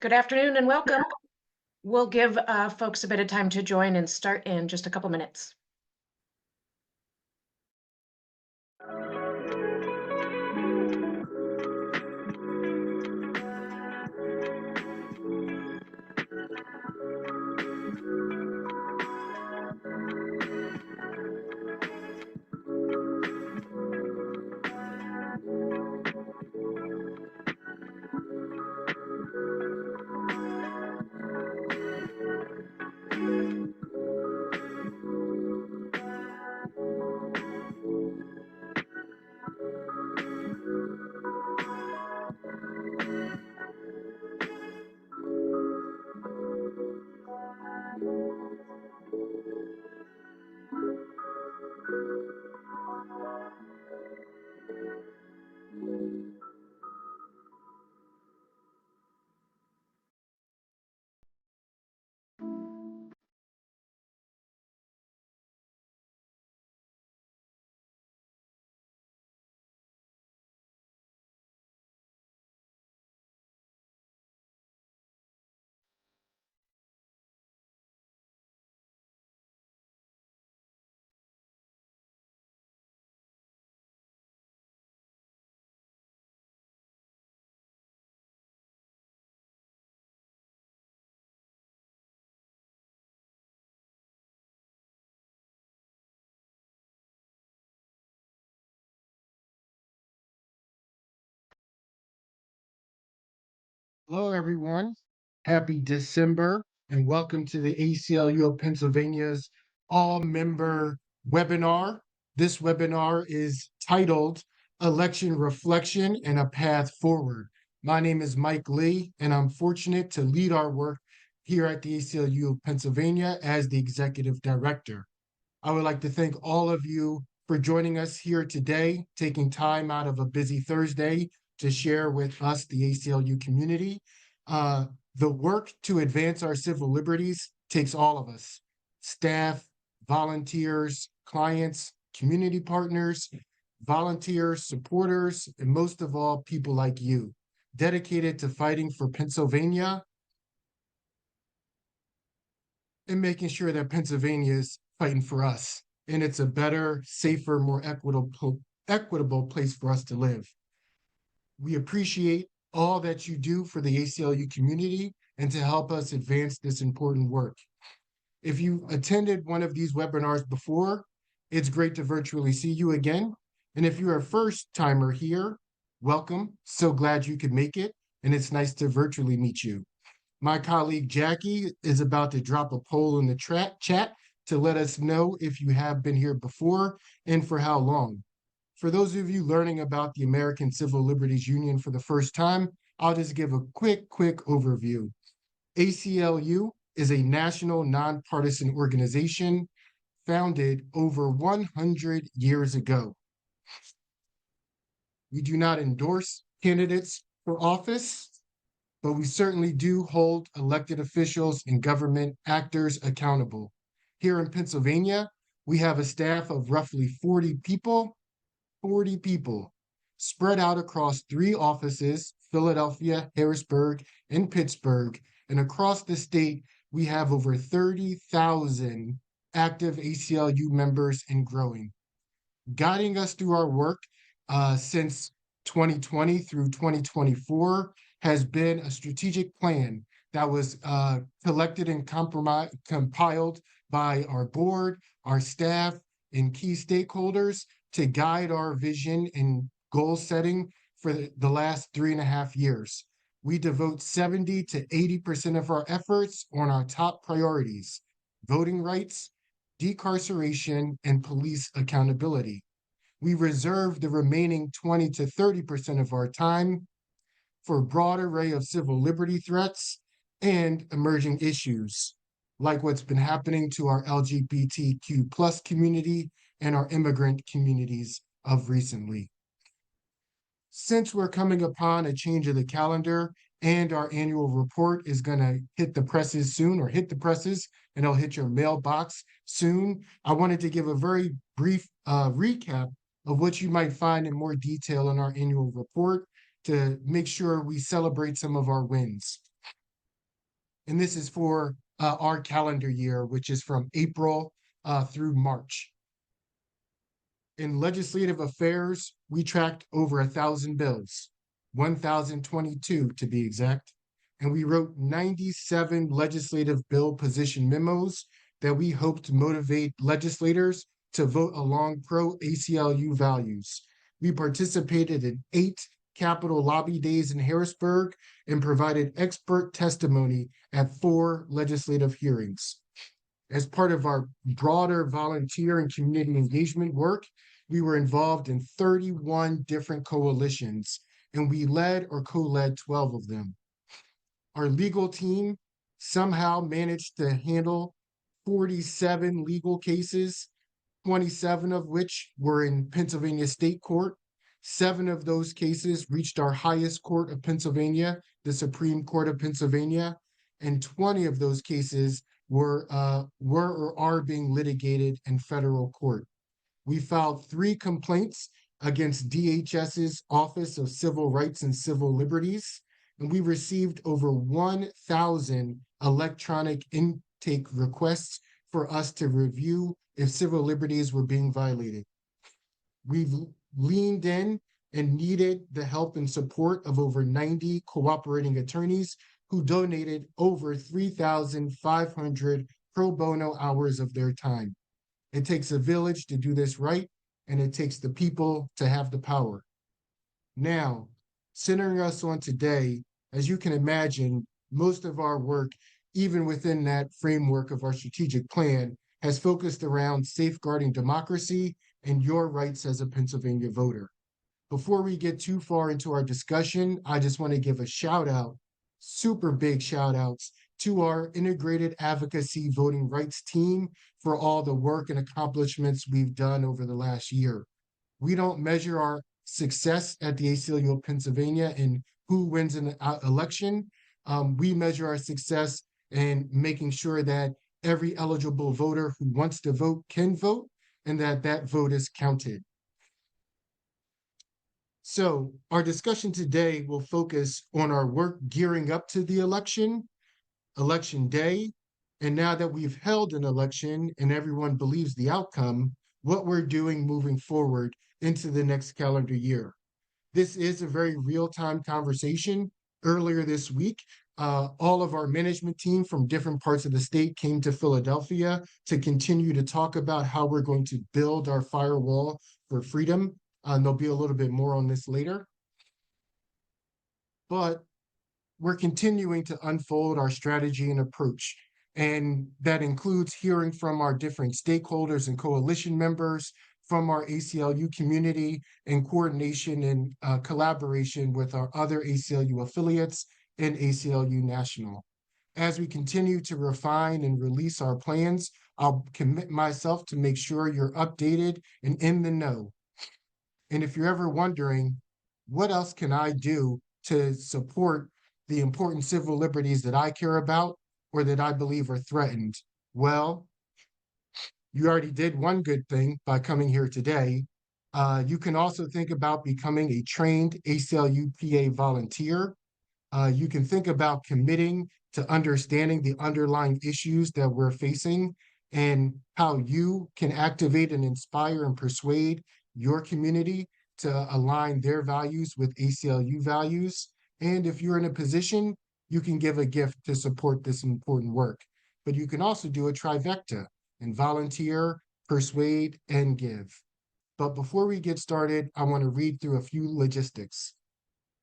Good afternoon and welcome. We'll give folks a bit of time to join and start in just a couple minutes. Hello, everyone. Happy December, and welcome to the ACLU of Pennsylvania's all-member webinar. This webinar is titled Election Reflection and a Path Forward. My name is Mike Lee, and I'm fortunate to lead our work here at the ACLU of Pennsylvania as the Executive Director. I would like to thank all of you for joining us here today, taking time out of a busy Thursday to share with us, the ACLU community. The work to advance our civil liberties takes all of us: staff, volunteers, clients, community partners, volunteers, supporters, and most of all, people like you, dedicated to fighting for Pennsylvania and making sure that Pennsylvania is fighting for us. And it's a better, safer, more equitable place for us to live. We appreciate all that you do for the ACLU community and to help us advance this important work. If you attended one of these webinars before, it's great to virtually see you again. And if you're a first timer here, welcome. So glad you could make it. And it's nice to virtually meet you. My colleague Jackie is about to drop a poll in the chat to let us know if you have been here before and for how long. For those of you learning about the American Civil Liberties Union for the first time, I'll just give a quick overview. ACLU is a national nonpartisan organization founded over 100 years ago. We do not endorse candidates for office, but we certainly do hold elected officials and government actors accountable. Here in Pennsylvania, we have a staff of roughly 40 people spread out across 3 offices: Philadelphia, Harrisburg, and Pittsburgh. And across the state, we have over 30,000 active ACLU members and growing. Guiding us through our work since 2020 through 2024 has been a strategic plan that was collected and compiled by our board, our staff, and key stakeholders to guide our vision and goal setting for the last 3.5 years. We devote 70 to 80% of our efforts on our top priorities: voting rights, decarceration, and police accountability. We reserve the remaining 20 to 30% of our time for a broad array of civil liberty threats and emerging issues, like what's been happening to our LGBTQ plus community and our immigrant communities of recently. Since we're coming upon a change of the calendar and our annual report is going to hit the presses soon, or hit the presses, and it'll hit your mailbox soon, I wanted to give a very brief recap of what you might find in more detail in our annual report to make sure we celebrate some of our wins. And this is for our calendar year, which is from April through March. In legislative affairs, we tracked over 1,000 bills, 1,022 to be exact, and we wrote 97 legislative bill position memos that we hope to motivate legislators to vote along pro-ACLU values. We participated in 8 Capitol lobby days in Harrisburg and provided expert testimony at 4 legislative hearings. As part of our broader volunteer and community engagement work, we were involved in 31 different coalitions, and we led or co-led 12 of them. Our legal team somehow managed to handle 47 legal cases, 27 of which were in Pennsylvania State Court. 7 of those cases reached our highest court of Pennsylvania, the Supreme Court of Pennsylvania, and 20 of those cases were or are being litigated in federal court. We filed 3 complaints against DHS's Office of Civil Rights and Civil Liberties, and we received over 1,000 electronic intake requests for us to review if civil liberties were being violated. We've leaned in and needed the help and support of over 90 cooperating attorneys who donated over 3,500 pro bono hours of their time. It takes a village to do this right, and it takes the people to have the power. Now, centering us on today, as you can imagine, most of our work, even within that framework of our strategic plan, has focused around safeguarding democracy and your rights as a Pennsylvania voter. Before we get too far into our discussion, I just want to give a shout out, super big shout outs to our integrated advocacy voting rights team for all the work and accomplishments we've done over the last year. We don't measure our success at the ACLU of Pennsylvania in who wins an election. We measure our success in making sure that every eligible voter who wants to vote can vote, and that vote is counted. So our discussion today will focus on our work gearing up to the election day, and now that we've held an election and everyone believes the outcome, what we're doing moving forward into the next calendar year. This is a very real-time conversation. Earlier this week, all of our management team from different parts of the state came to Philadelphia to continue to talk about how we're going to build our firewall for freedom. There'll be a little bit more on this later. But we're continuing to unfold our strategy and approach. And that includes hearing from our different stakeholders and coalition members, from our ACLU community, in coordination and collaboration with our other ACLU affiliates and ACLU National. As we continue to refine and release our plans, I'll commit myself to make sure you're updated and in the know. And if you're ever wondering, what else can I do to support the important civil liberties that I care about or that I believe are threatened? Well, you already did one good thing by coming here today. You can also think about becoming a trained ACLU-PA volunteer. You can think about committing to understanding the underlying issues that we're facing and how you can activate and inspire and persuade your community to align their values with ACLU values. And if you're in a position, you can give a gift to support this important work. But you can also do a trifecta and volunteer, persuade, and give. But before we get started, I want to read through a few logistics.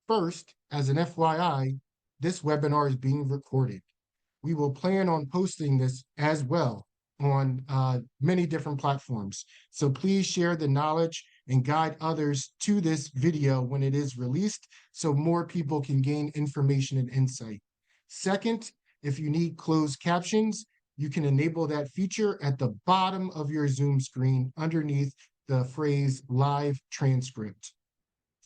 First, as an FYI, this webinar is being recorded. We will plan on posting this as well on many different platforms. So please share the knowledge and guide others to this video when it is released so more people can gain information and insight. Second, if you need closed captions, you can enable that feature at the bottom of your Zoom screen underneath the phrase live transcript.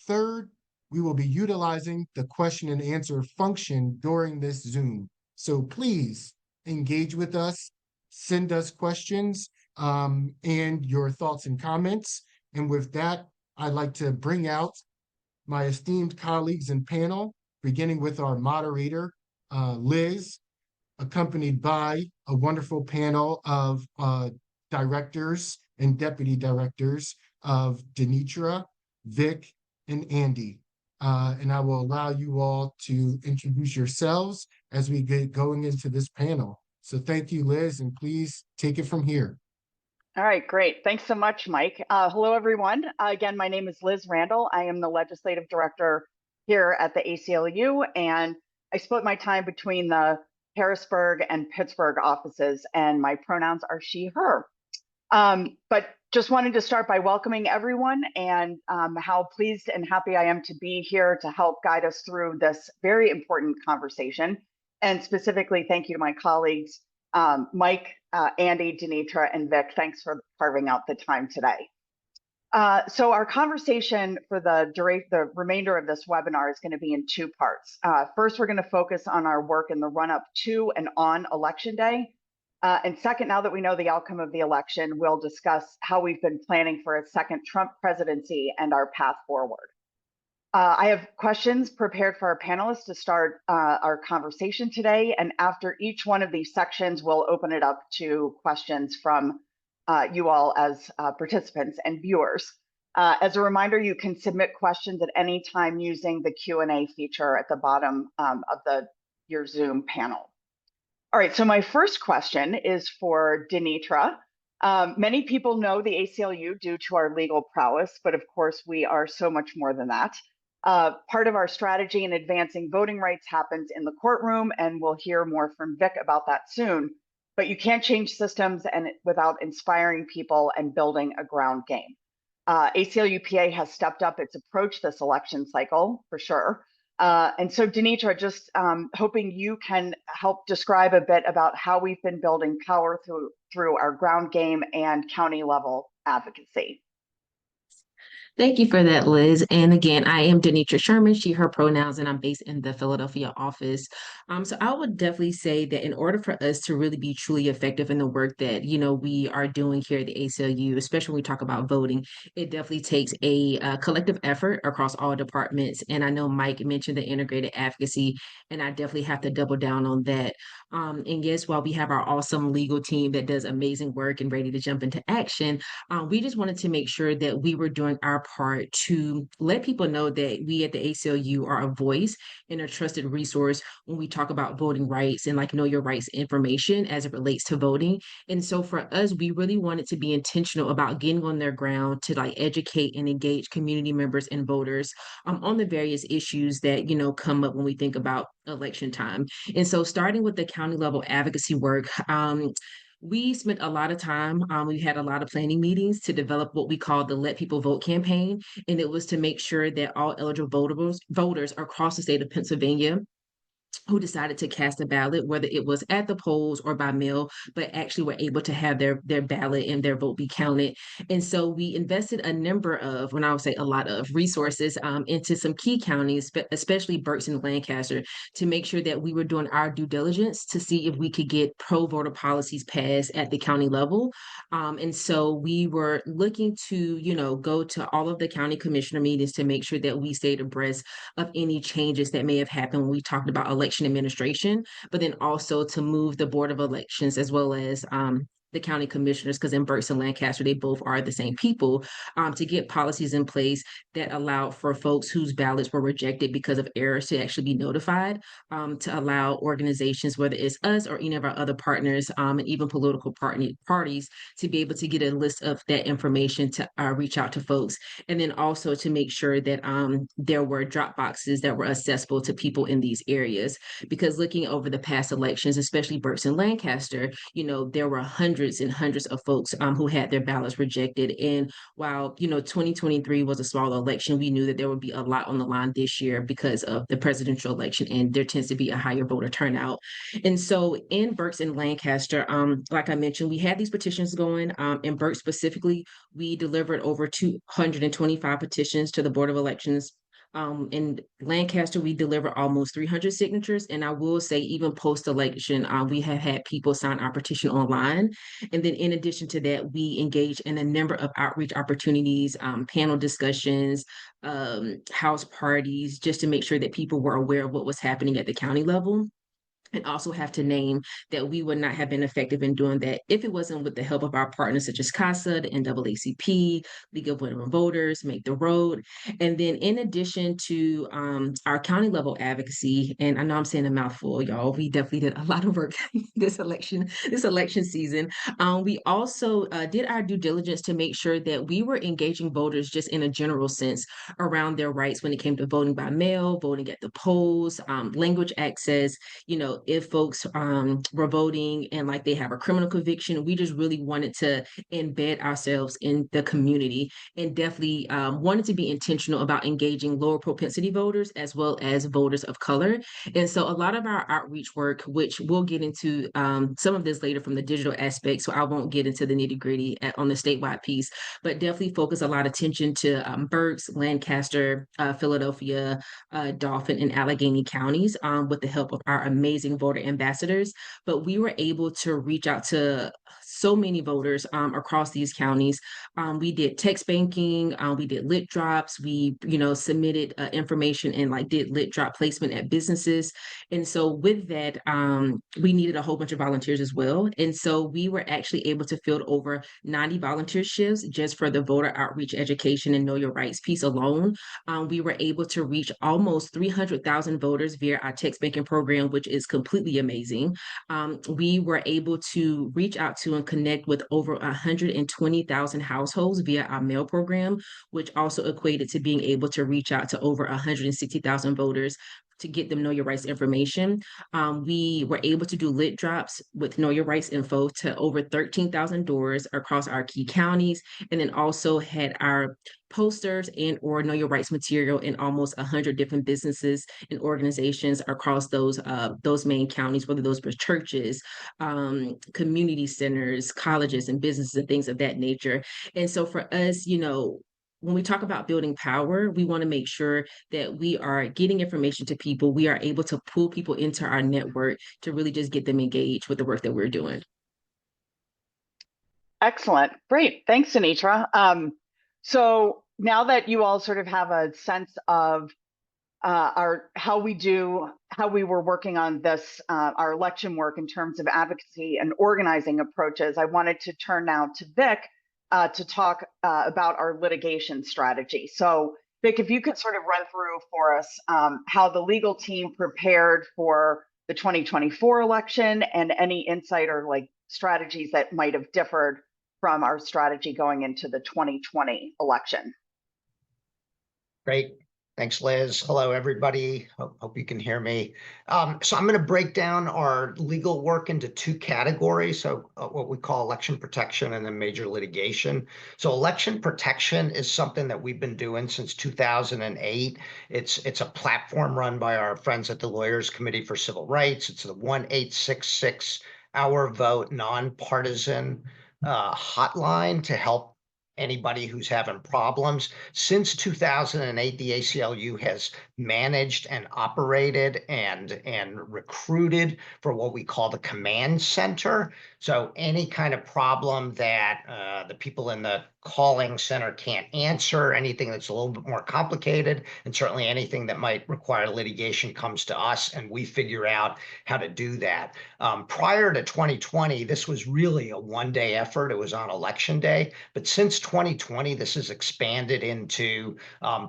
Third, we will be utilizing the question and answer function during this Zoom. So please engage with us, send us questions and your thoughts and comments. And with that, I'd like to bring out my esteemed colleagues and panel, beginning with our moderator, Liz. accompanied by a wonderful panel of directors and deputy directors of Danitra, Vic, and Andy. And I will allow you all to introduce yourselves as we get going into this panel. So thank you, Liz, and please take it from here. All right, great. Thanks so much, Mike. Hello, everyone. Again, my name is Liz Randol. I am the legislative director here at the ACLU, and I split my time between the Harrisburg and Pittsburgh offices, and my pronouns are she, her. But just wanted to start by welcoming everyone and how pleased and happy I am to be here to help guide us through this very important conversation. And specifically, thank you to my colleagues, Mike, Andy, Danitra, and Vic. Thanks for carving out the time today. So our conversation for the remainder of this webinar is going to be in two parts. First, we're going to focus on our work in the run-up to and on Election Day. And second, now that we know the outcome of the election, we'll discuss how we've been planning for a second Trump presidency and our path forward. I have questions prepared for our panelists to start our conversation today. And after each one of these sections, we'll open it up to questions from you all as participants and viewers. As a reminder, you can submit questions at any time using the Q&A feature at the bottom of your Zoom panel. All right, so my first question is for Danitra. Many people know the ACLU due to our legal prowess, but of course we are so much more than that. Part of our strategy in advancing voting rights happens in the courtroom, and we'll hear more from Vic about that soon. But you can't change systems without inspiring people and building a ground game. ACLU-PA has stepped up its approach this election cycle, for sure. And so, Danitra, just hoping you can help describe a bit about how we've been building power through our ground game and county level advocacy. Thank you for that, Liz. And again, I am Danitra Sherman, she, her pronouns, and I'm based in the Philadelphia office. So I would definitely say that in order for us to really be truly effective in the work that, we are doing here at the ACLU, especially when we talk about voting, it definitely takes a collective effort across all departments. And I know Mike mentioned the integrated advocacy, and I definitely have to double down on that. And yes, while we have our awesome legal team that does amazing work and ready to jump into action, we just wanted to make sure that we were doing our part to let people know that we at the ACLU are a voice and a trusted resource when we talk about voting rights and know your rights information as it relates to voting. And so for us, we really wanted to be intentional about getting on their ground to educate and engage community members and voters on the various issues that, come up when we think about election time. And so starting with the county level advocacy work, we spent a lot of time, we had a lot of planning meetings to develop what we call the Let People Vote campaign. And it was to make sure that all eligible voters across the state of Pennsylvania who decided to cast a ballot, whether it was at the polls or by mail, but actually were able to have their ballot and their vote be counted. And so we invested a number of, when I would say a lot of resources into some key counties, but especially Berks and Lancaster, to make sure that we were doing our due diligence to see if we could get pro-voter policies passed at the county level. And so we were looking to, go to all of the county commissioner meetings to make sure that we stayed abreast of any changes that may have happened when we talked about election administration, but then also to move the Board of Elections as well as the county commissioners, because in Berks and Lancaster, they both are the same people, to get policies in place that allow for folks whose ballots were rejected because of errors to actually be notified, to allow organizations, whether it's us or any of our other partners, and even political parties, to be able to get a list of that information to reach out to folks. And then also to make sure that there were drop boxes that were accessible to people in these areas. Because looking over the past elections, especially Berks and Lancaster, there were hundreds and hundreds of folks who had their ballots rejected. And while, 2023 was a small election, we knew that there would be a lot on the line this year because of the presidential election, and there tends to be a higher voter turnout. And so in Berks and Lancaster, like I mentioned, we had these petitions going. In Berks specifically, we delivered over 225 petitions to the Board of Elections. In Lancaster, we delivered almost 300 signatures. And I will say, even post-election, we have had people sign our petition online. And then in addition to that, we engaged in a number of outreach opportunities, panel discussions, house parties, just to make sure that people were aware of what was happening at the county level. and also have to name that we would not have been effective in doing that if it wasn't with the help of our partners such as CASA, the NAACP, League of Women Voters, Make the Road. And then in addition to our county level advocacy, and I know I'm saying a mouthful, y'all, we definitely did a lot of work this election season. We also did our due diligence to make sure that we were engaging voters just in a general sense around their rights when it came to voting by mail, voting at the polls, language access. If folks were voting and like they have a criminal conviction, we just really wanted to embed ourselves in the community, and definitely wanted to be intentional about engaging lower propensity voters as well as voters of color. And so a lot of our outreach work, which we'll get into some of this later from the digital aspect, so I won't get into the nitty gritty on the statewide piece, but definitely focus a lot of attention to Berks, Lancaster, Philadelphia, Dauphin, and Allegheny counties with the help of our amazing voter ambassadors. But we were able to reach out to so many voters across these counties. We did text banking, we did lit drops, we submitted information and like did lit drop placement at businesses. And so with that, we needed a whole bunch of volunteers as well. And so we were actually able to fill over 90 volunteer shifts just for the voter outreach education and know your rights piece alone. We were able to reach almost 300,000 voters via our text banking program, which is completely amazing. We were able to reach out to and connect with over 120,000 households via our mail program, which also equated to being able to reach out to over 160,000 voters to get them Know Your Rights information. We were able to do lit drops with Know Your Rights info to over 13,000 doors across our key counties, and then also had our posters and or Know Your Rights material in almost 100 different businesses and organizations across those main counties, whether those were churches, community centers, colleges, and businesses and things of that nature. And so for us, when we talk about building power, we want to make sure that we are getting information to people. We are able to pull people into our network to really just get them engaged with the work that we're doing. Excellent. Great. Thanks, Danitra. So now that you all sort of have a sense of how we were working on this, our election work in terms of advocacy and organizing approaches, I wanted to turn now to Vic to talk about our litigation strategy. So Vic, if you could sort of run through for us how the legal team prepared for the 2024 election and any insight or like strategies that might have differed from our strategy going into the 2020 election. Great. Thanks, Liz. Hello, everybody. Hope you can hear me. So I'm going to break down our legal work into two categories. So what we call election protection and then major litigation. So election protection is something that we've been doing since 2008. It's a platform run by our friends at the Lawyers Committee for Civil Rights. It's the 1-866 Our Vote nonpartisan hotline to help anybody who's having problems. Since 2008, the ACLU has managed and operated and recruited for what we call the command center. So any kind of problem that the people in the calling center can't answer, anything that's a little bit more complicated, and certainly anything that might require litigation comes to us, and we figure out how to do that. Prior to 2020, this was really a one-day effort. It was on election day, but since 2020, this has expanded into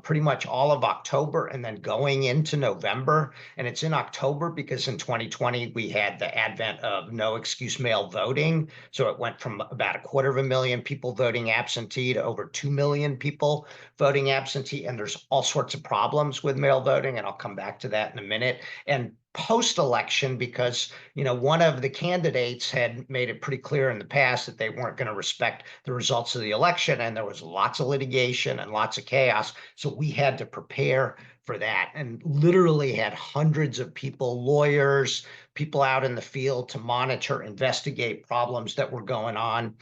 pretty much all of October and then going into November. And it's in October because in 2020, we had the advent of no excuse mail voting. So it went from about 250,000 people voting absentee to over 2 million people voting absentee. And there's all sorts of problems with mail voting, and I'll come back to that in a minute. And post-election, because one of the candidates had made it pretty clear in the past that they weren't going to respect the results of the election, and there was lots of litigation and lots of chaos. So we had to prepare for that and literally had hundreds of people, lawyers, people out in the field to monitor, investigate problems that were going on.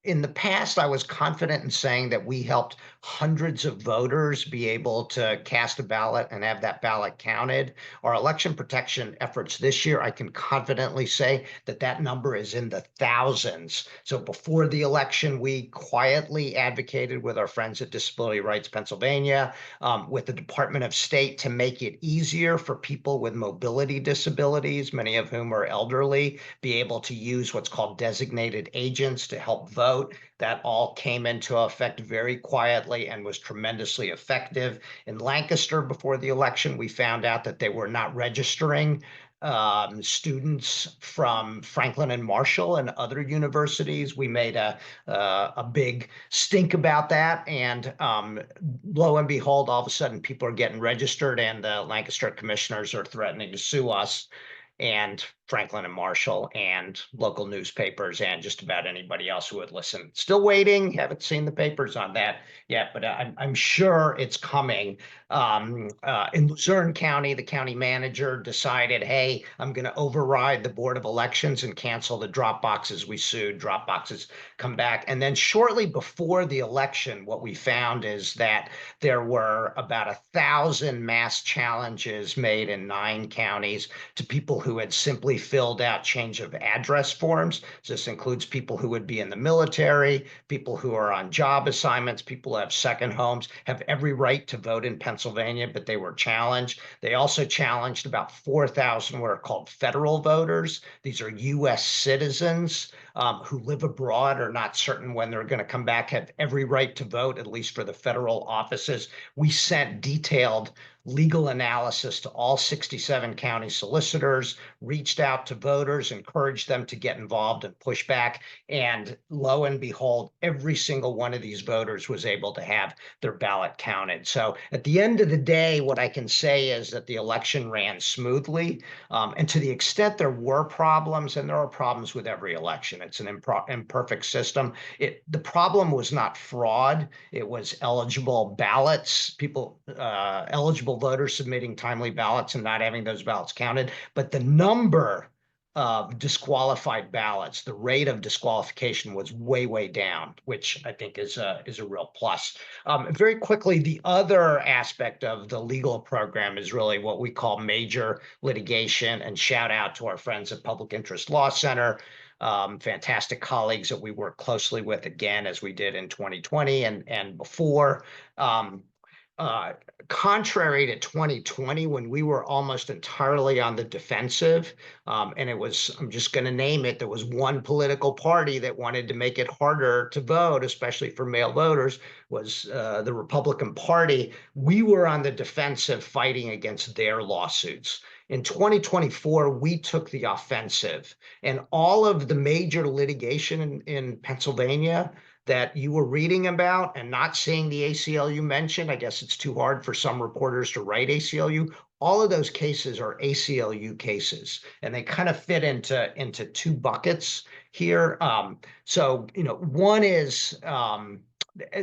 In the past, I was confident in saying that we helped hundreds of voters be able to cast a ballot and have that ballot counted. Our election protection efforts this year, I can confidently say that that number is in the thousands. So before the election, we quietly advocated with our friends at Disability Rights Pennsylvania, with the Department of State, to make it easier for people with mobility disabilities, many of whom are elderly, be able to use what's called designated agents to help vote. That all came into effect very quietly and was tremendously effective. In Lancaster, before the election, we found out that they were not registering students from Franklin and Marshall and other universities. We made a big stink about that, and lo and behold, all of a sudden people are getting registered, and the Lancaster commissioners are threatening to sue us and Franklin and Marshall and local newspapers and just about anybody else who would listen. Still waiting. Haven't seen the papers on that yet, but I'm sure it's coming. In Luzerne County, the county manager decided, hey, I'm going to override the Board of Elections and cancel the drop boxes we sued. Drop boxes come back. And then shortly before the election, what we found is that there were about 1,000 mass challenges made in 9 counties to people who had simply filled out change of address forms. So this includes people who would be in the military, people who are on job assignments, people who have second homes, have every right to vote in Pennsylvania, but they were challenged. They also challenged about 4,000 what are called federal voters. These are U.S. citizens who live abroad, are not certain when they're going to come back, have every right to vote, at least for the federal offices. We sent detailed legal analysis to all 67 county solicitors, reached out to voters, encouraged them to get involved and push back. And lo and behold, every single one of these voters was able to have their ballot counted. So at the end of the day, what I can say is that the election ran smoothly. And to the extent there were problems, and there are problems with every election, it's an imperfect system. The problem was not fraud. It was eligible ballots, people, eligible voters submitting timely ballots and not having those ballots counted. But the number of disqualified ballots, the rate of disqualification was way, way down, which I think is a real plus. Very quickly, the other aspect of the legal program is really what we call major litigation, and shout out to our friends at Public Interest Law Center. Fantastic colleagues that we work closely with, again, as we did in 2020 and before. Contrary to 2020, when we were almost entirely on the defensive, and it was, I'm just going to name it, there was one political party that wanted to make it harder to vote, especially for male voters, was the Republican Party. We were on the defensive fighting against their lawsuits. In 2024, we took the offensive, and all of the major litigation in Pennsylvania that you were reading about and not seeing the ACLU mentioned, I guess it's too hard for some reporters to write ACLU. All of those cases are ACLU cases, and they kind of fit into 2 buckets here. So, one is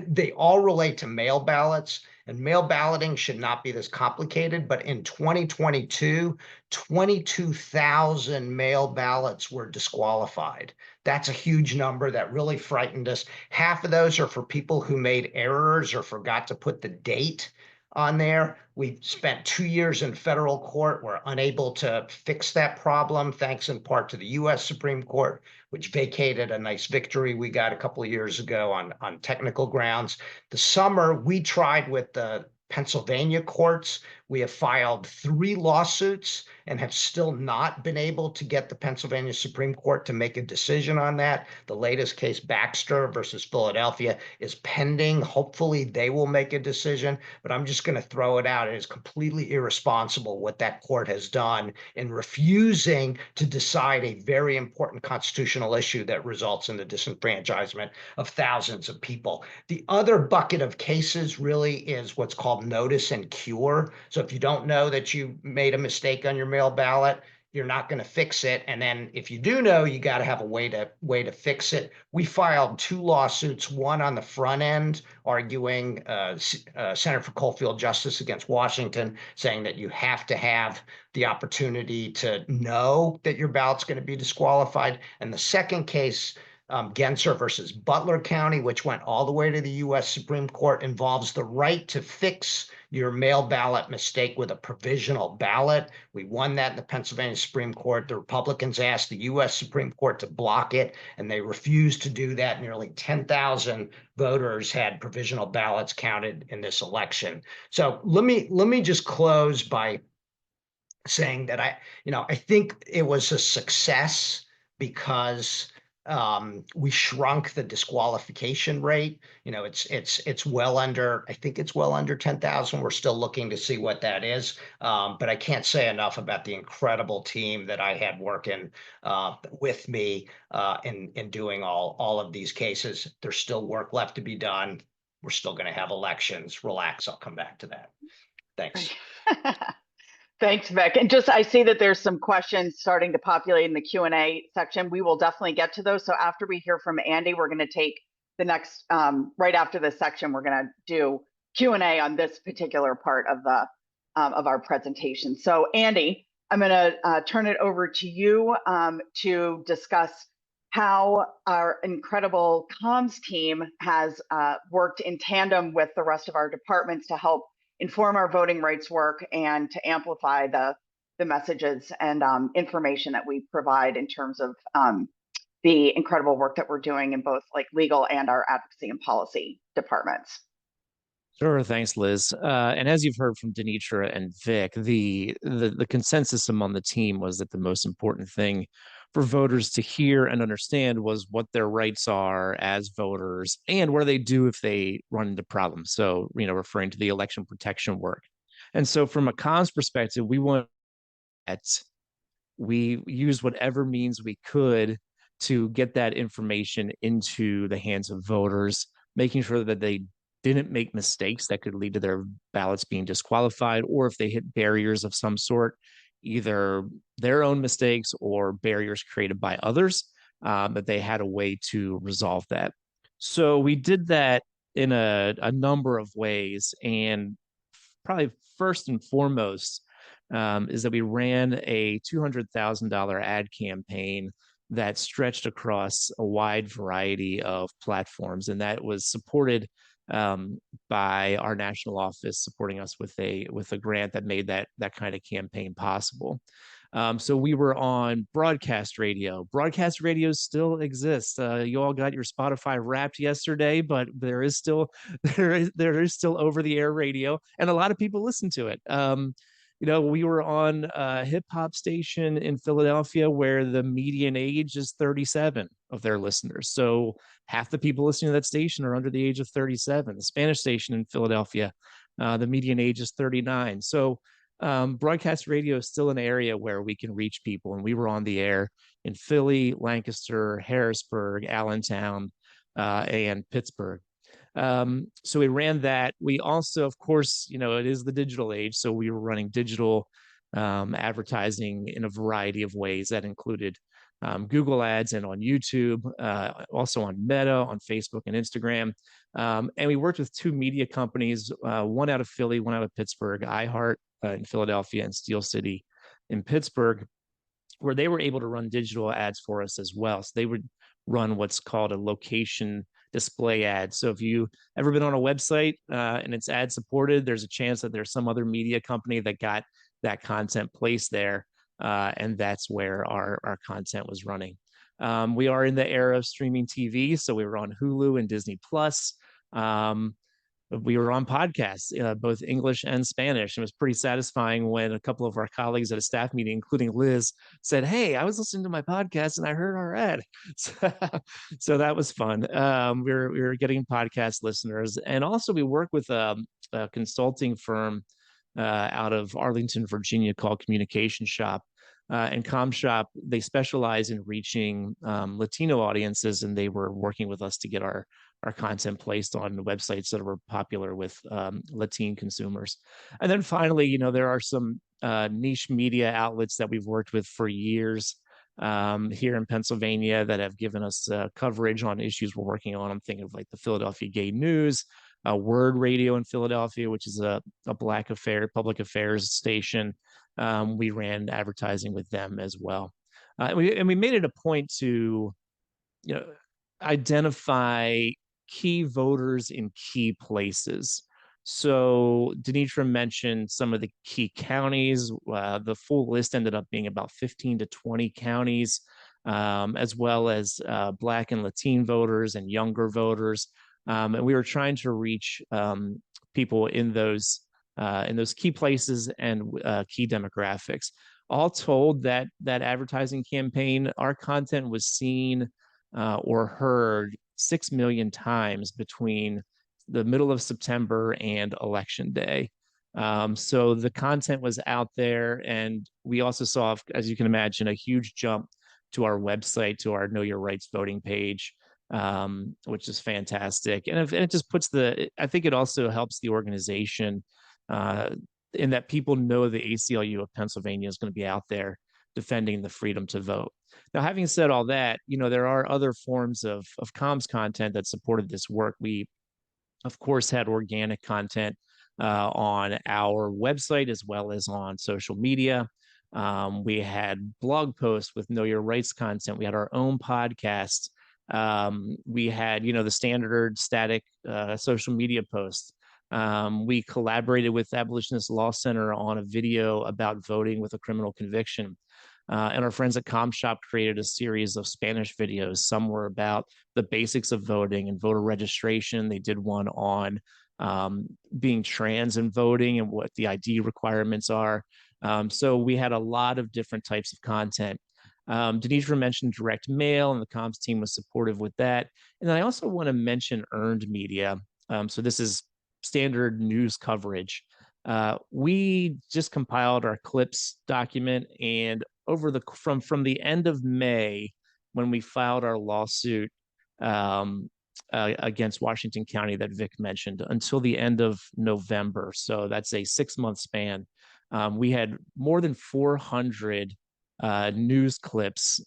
they all relate to mail ballots, and mail balloting should not be this complicated. But in 2022, 22,000 mail ballots were disqualified. That's a huge number that really frightened us. Half of those are for people who made errors or forgot to put the date on there. We spent 2 years in federal court. We're unable to fix that problem, thanks in part to the U.S. Supreme Court, which vacated a nice victory we got a couple of years ago on technical grounds. The summer, we tried with the Pennsylvania courts. We have filed 3 lawsuits and have still not been able to get the Pennsylvania Supreme Court to make a decision on that. The latest case, Baxter versus Philadelphia, is pending. Hopefully they will make a decision, but I'm just going to throw it out. It is completely irresponsible what that court has done in refusing to decide a very important constitutional issue that results in the disenfranchisement of thousands of people. The other bucket of cases really is what's called notice and cure. So if you don't know that you made a mistake on your mail ballot, you're not going to fix it. And then if you do know, you got to have a way to fix it. We filed 2 lawsuits, one on the front end, arguing Center for Coalfield Justice against Washington, saying that you have to have the opportunity to know that your ballot's going to be disqualified. And the second case Genser versus Butler County, which went all the way to the U.S. Supreme Court, involves the right to fix your mail ballot mistake with a provisional ballot. We won that in the Pennsylvania Supreme Court. The Republicans asked the U.S. Supreme Court to block it, and they refused to do that. Nearly 10,000 voters had provisional ballots counted in this election. So let me just close by saying that I think it was a success because we shrunk the disqualification rate. It's well under, I think it's well under 10,000. We're still looking to see what that is. But I can't say enough about the incredible team that I had working with me in doing all of these cases. There's still work left to be done. We're still going to have elections. Relax, I'll come back to that. Thanks. Thanks, Vic. And just, I see that there's some questions starting to populate in the Q&A section. We will definitely get to those. So after we hear from Andy, we're going to take the next, right after this section, we're going to do Q&A on this particular part of our presentation. So Andy, I'm going to turn it over to you to discuss how our incredible comms team has worked in tandem with the rest of our departments to help inform our voting rights work and to amplify the messages and information that we provide in terms of the incredible work that we're doing in both like legal and our advocacy and policy departments. Sure, thanks, Liz. And as you've heard from Danitra and Vic, the consensus among the team was that the most important thing for voters to hear and understand was what their rights are as voters and what do they do if they run into problems. So, referring to the election protection work. And so from a comms perspective, we used whatever means we could to get that information into the hands of voters, making sure that they didn't make mistakes that could lead to their ballots being disqualified, or if they hit barriers of some sort, either their own mistakes or barriers created by others, that they had a way to resolve that. So we did that in a number of ways. And probably first and foremost is that we ran a $200,000 ad campaign that stretched across a wide variety of platforms. And that was supported by our national office, supporting us with a grant that made that kind of campaign possible. So we were on broadcast radio. Broadcast radio still exists. You all got your Spotify Wrapped yesterday, but there is still over the air radio, and a lot of people listen to it. We were on a hip hop station in Philadelphia where the median age is 37 of their listeners. So half the people listening to that station are under the age of 37. The Spanish station in Philadelphia, the median age is 39. So broadcast radio is still an area where we can reach people. And we were on the air in Philly, Lancaster, Harrisburg, Allentown, and Pittsburgh. So we ran that. We also, of course, it is the digital age. So we were running digital advertising in a variety of ways that included Google ads and on YouTube, also on Meta, on Facebook and Instagram. And we worked with two media companies, one out of Philly, one out of Pittsburgh, iHeart in Philadelphia and Steel City in Pittsburgh, where they were able to run digital ads for us as well. So they would run what's called a location display ad. So if you ever been on a website and it's ad supported, there's a chance that there's some other media company that got that content placed there. And that's where our content was running. We are in the era of streaming TV. So we were on Hulu and Disney Plus. We were on podcasts, both English and Spanish. It was pretty satisfying when a couple of our colleagues at a staff meeting, including Liz, said, "Hey, I was listening to my podcast and I heard our ad." So that was fun. We were getting podcast listeners. And also we work with a consulting firm out of Arlington, Virginia called Communication Shop. And ComShop, they specialize in reaching Latino audiences, and they were working with us to get our content placed on websites that were popular with Latine consumers. And then finally, there are some niche media outlets that we've worked with for years here in Pennsylvania that have given us coverage on issues we're working on. I'm thinking of like the Philadelphia Gay News, Word Radio in Philadelphia, which is a public affairs station. We ran advertising with them as well. And we made it a point to, identify key voters in key places. So Danitra mentioned some of the key counties. The full list ended up being about 15 to 20 counties, as well as Black and Latine voters and younger voters. And we were trying to reach people in those key places and key demographics. All told, that advertising campaign, our content was seen or heard 6 million times between the middle of September and Election Day. So the content was out there, and we also saw, as you can imagine, a huge jump to our website, to our Know Your Rights voting page, which is fantastic. And it just puts I think it also helps the organization in that people know the ACLU of Pennsylvania is going to be out there defending the freedom to vote. Now, having said all that, there are other forms of comms content that supported this work. We, of course, had organic content on our website as well as on social media. We had blog posts with Know Your Rights content. We had our own podcast. We had, the standard static social media posts. We collaborated with Abolitionist Law Center on a video about voting with a criminal conviction. And our friends at ComShop created a series of Spanish videos. Some were about the basics of voting and voter registration. They did one on being trans and voting and what the ID requirements are. So we had a lot of different types of content. Danitra mentioned direct mail, and the comms team was supportive with that. And I also want to mention earned media. So this is standard news coverage. We just compiled our clips document, and from the end of May, when we filed our lawsuit against Washington County that Vic mentioned, until the end of November, so that's a 6-month span, we had more than 400 news clips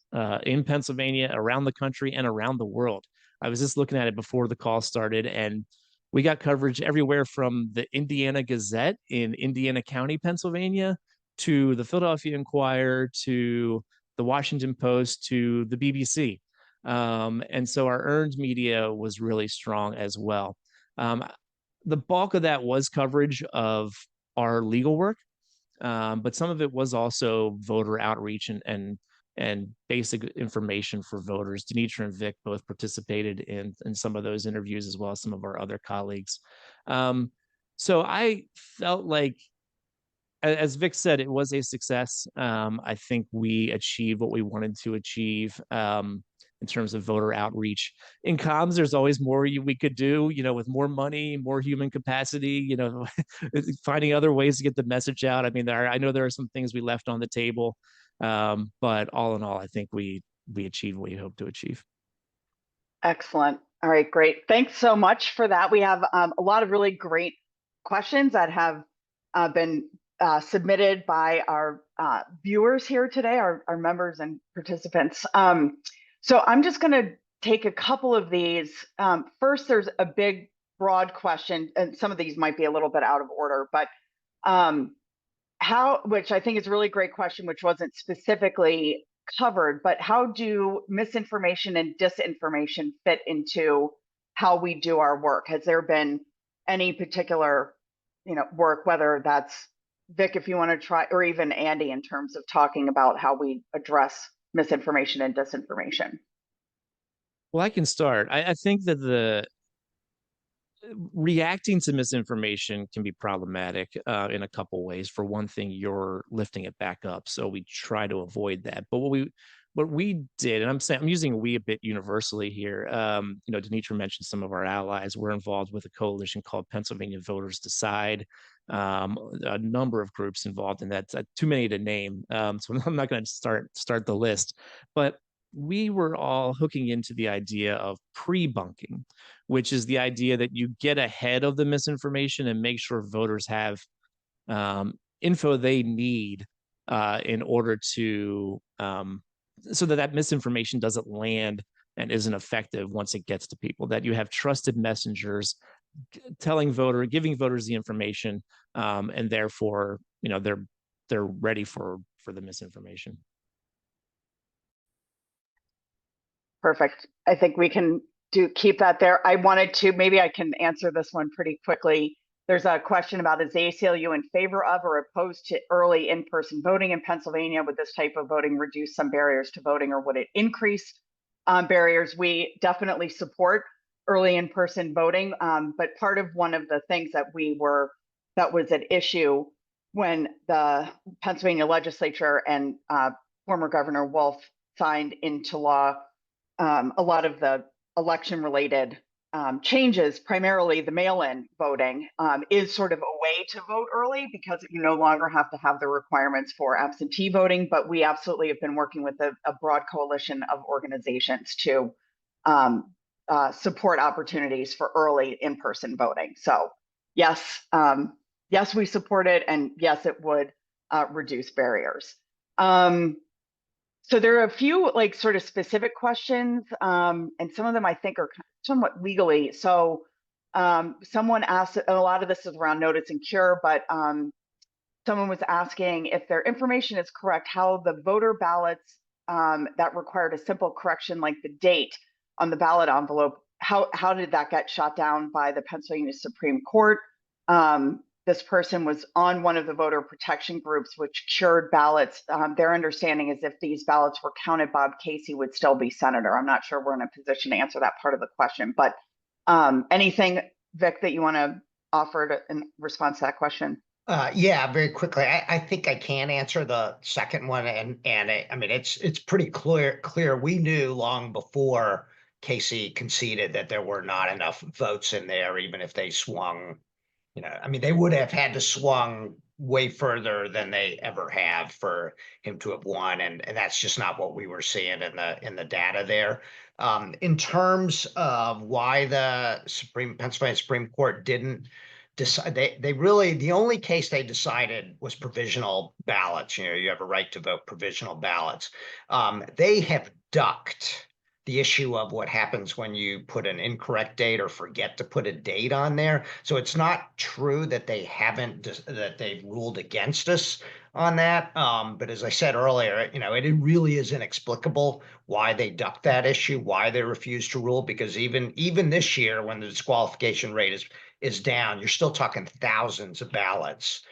in Pennsylvania, around the country, and around the world. I was just looking at it before the call started, and we got coverage everywhere from the Indiana Gazette in Indiana County, Pennsylvania, to the Philadelphia Inquirer, to the Washington Post, to the BBC. And so our earned media was really strong as well. The bulk of that was coverage of our legal work, but some of it was also voter outreach and basic information for voters. Danitra and Vic both participated in some of those interviews, as well as some of our other colleagues. So I felt like, as Vic said, it was a success. I think we achieved what we wanted to achieve in terms of voter outreach. In comms, there's always more we could do, with more money, more human capacity, finding other ways to get the message out. I mean, I know there are some things we left on the table, but all in all, I think we achieved what we hoped to achieve. Excellent. All right, great. Thanks so much for that. We have a lot of really great questions that have been submitted by our viewers here today, our members and participants. So I'm just going to take a couple of these. First, there's a big, broad question, and some of these might be a little bit out of order, but which I think is a really great question, which wasn't specifically covered, but how do misinformation and disinformation fit into how we do our work? Has there been any particular, work, whether that's Vic, if you want to try, or even Andy, in terms of talking about how we address misinformation and disinformation? Well, I can start. I think that the reacting to misinformation can be problematic in a couple ways. For one thing, you're lifting it back up, so we try to avoid that. But what we did, and I'm using we a bit universally here. Danitra mentioned some of our allies. We're involved with a coalition called Pennsylvania Voters Decide. A number of groups involved in that. Too many to name, so I'm not going to start the list. But we were all hooking into the idea of pre-bunking, which is the idea that you get ahead of the misinformation and make sure voters have info they need in order to so that misinformation doesn't land and isn't effective once it gets to people, that you have trusted messengers giving voters the information, and therefore, they're ready for the misinformation. Perfect. I think we can keep that there. I wanted to, maybe I can answer this one pretty quickly. There's a question about, is the ACLU in favor of or opposed to early in-person voting in Pennsylvania? Would this type of voting reduce some barriers to voting, or would it increase barriers? We definitely support early in-person voting, but part of one of the things that was at issue when the Pennsylvania legislature and former Governor Wolf signed into law a lot of the election-related changes, primarily the mail-in voting, is sort of a way to vote early because you no longer have to have the requirements for absentee voting. But we absolutely have been working with a broad coalition of organizations to support opportunities for early in-person voting. So yes, yes, we support it, and yes, it would reduce barriers. So there are a few like sort of specific questions, and some of them I think are somewhat legally. So someone asked, and a lot of this is around notice and cure, but someone was asking if their information is correct, how the voter ballots that required a simple correction like the date on the ballot envelope, how did that get shot down by the Pennsylvania Supreme Court? This person was on one of the voter protection groups, which cured ballots. Their understanding is if these ballots were counted, Bob Casey would still be senator. I'm not sure we're in a position to answer that part of the question, but anything, Vic, that you want to offer in response to that question? Yeah, very quickly. I think I can answer the second one, and I mean it's pretty clear. We knew long before Casey conceded that there were not enough votes in there, even if they swung. I mean, they would have had to swung way further than they ever have for him to have won, and that's just not what we were seeing in the data there. In terms of why the Pennsylvania Supreme Court didn't decide, they really, the only case they decided was provisional ballots. You have a right to vote provisional ballots. They have ducked the issue of what happens when you put an incorrect date or forget to put a date on there. So it's not true that they haven't, that they've ruled against us on that. But as I said earlier, it really is inexplicable why they ducked that issue, why they refused to rule, because even this year when the disqualification rate is down, you're still talking thousands of ballots.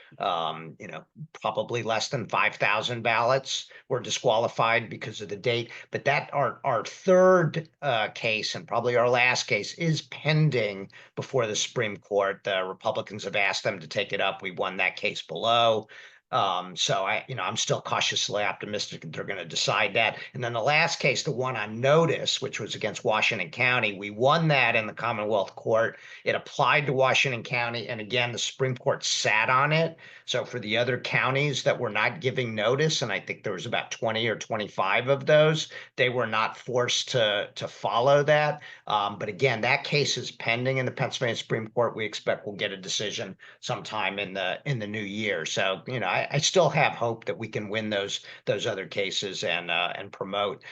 Probably less than 5,000 ballots were disqualified because of the date. But that our third case, and probably our last case, is pending before the Supreme Court. The Republicans have asked them to take it up. We won that case below. So I'm still cautiously optimistic that they're going to decide that. And then the last case, the one on notice, which was against Washington County, we won that in the Commonwealth Court. It applied to Washington County, and again, the Supreme Court sat on it. So for the other counties that were not giving notice, and I think there was about 20 or 25 of those, they were not forced to follow that. But again, that case is pending in the Pennsylvania Supreme Court. We expect we'll get a decision sometime in the new year. So I still have hope that we can win those other cases and promote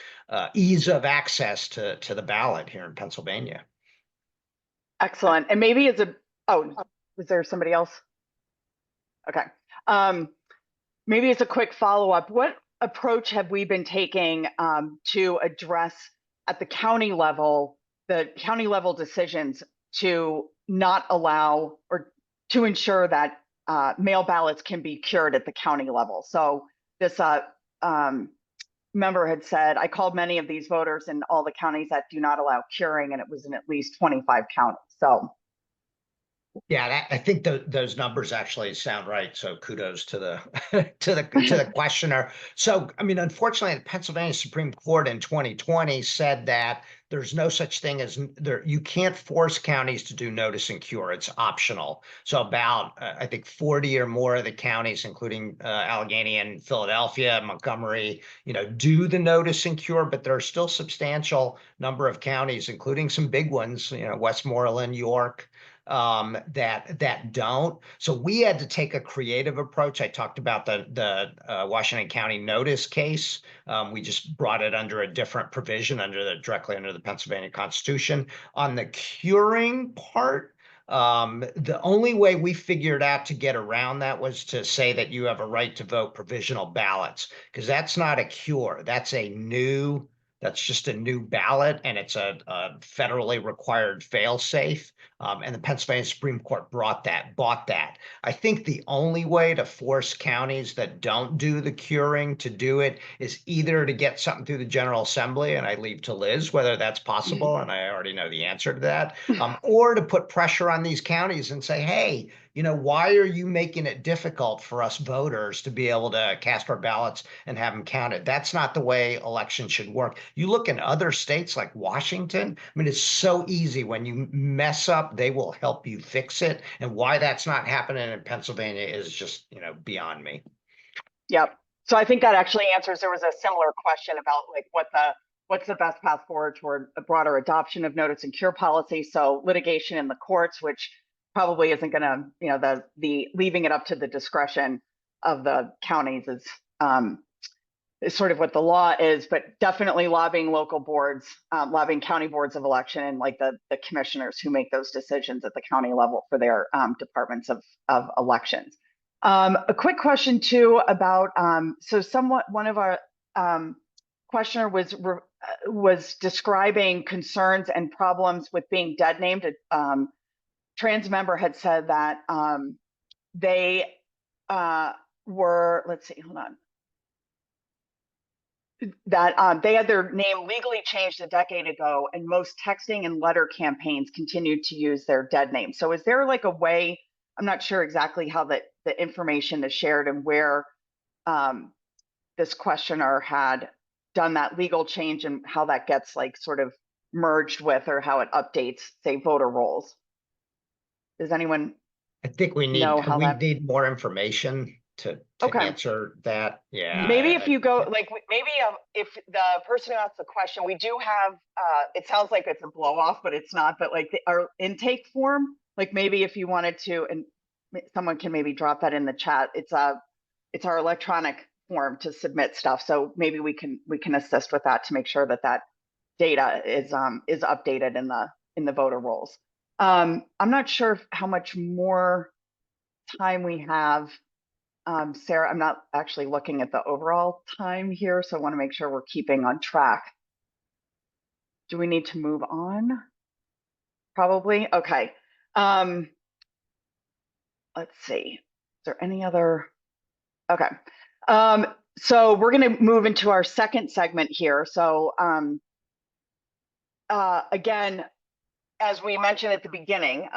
ease of access to the ballot here in Pennsylvania. Excellent. And maybe was there somebody else? Okay. Maybe as a quick follow-up, what approach have we been taking to address at the county level decisions to not allow or to ensure that mail ballots can be cured at the county level? So this member had said, I called many of these voters in all the counties that do not allow curing, and it was in at least 25 counties. So yeah, I think those numbers actually sound right. So kudos to the to the questioner. So I mean, unfortunately, the Pennsylvania Supreme Court in 2020 said that there's no such thing as you can't force counties to do notice and cure. It's optional. So about I think 40 or more of the counties, including Allegheny and Philadelphia, Montgomery, do the notice and cure, but there are still substantial number of counties, including some big ones, Westmoreland, York, that don't. So we had to take a creative approach. I talked about the Washington County notice case. We just brought it under a different provision, directly under the Pennsylvania Constitution. On the curing part, the only way we figured out to get around that was to say that you have a right to vote provisional ballots, because that's not a cure. That's a new That's just a new ballot, and it's a federally required fail-safe. And the Pennsylvania Supreme Court bought that. I think the only way to force counties that don't do the curing to do it is either to get something through the General Assembly, and I leave to Liz whether that's possible, and I already know the answer to that, or to put pressure on these counties and say, hey, you know, why are you making it difficult for us voters to be able to cast our ballots and have them counted? That's not the way elections should work. You look in other states like Washington, I mean, it's so easy. When you mess up, they will help you fix it. And why that's not happening in Pennsylvania is just, you know, beyond me. Yep. So I think that actually answers, there was a similar question about like what's the best path forward toward a broader adoption of notice and cure policy. So litigation in the courts, which probably isn't going to, you know, the leaving it up to the discretion of the counties is sort of what the law is, but definitely lobbying local boards, lobbying county boards of election, and like the commissioners who make those decisions at the county level for their departments of elections. A quick question too about, so somewhat one of our questioner was describing concerns and problems with being dead named. Trans member had said that they were, let's see, hold on, that they had their name legally changed a decade ago, and most texting and letter campaigns continued to use their dead name. So is there like a way, I'm not sure exactly how the information is shared and where this questioner had done that legal change and how that gets like sort of merged with, or how it updates, say, voter rolls. Does anyone I think we need more information to answer that. Yeah. Maybe if you go, like, maybe if the person who asked the question, we do have, it sounds like it's a blow off, but it's not, but like our intake form, like maybe if you wanted to, and someone can maybe drop that in the chat. It's our electronic form to submit stuff. So maybe we can assist with that to make sure that that data is updated in the voter rolls. I'm not sure how much more time we have. Sarah, I'm not actually looking at the overall time here, so I want to make sure we're keeping on track. Do we need to move on? Probably. Okay. Let's see. Is there any other? Okay. So we're going to move into our second segment here. So again, as we mentioned at the beginning,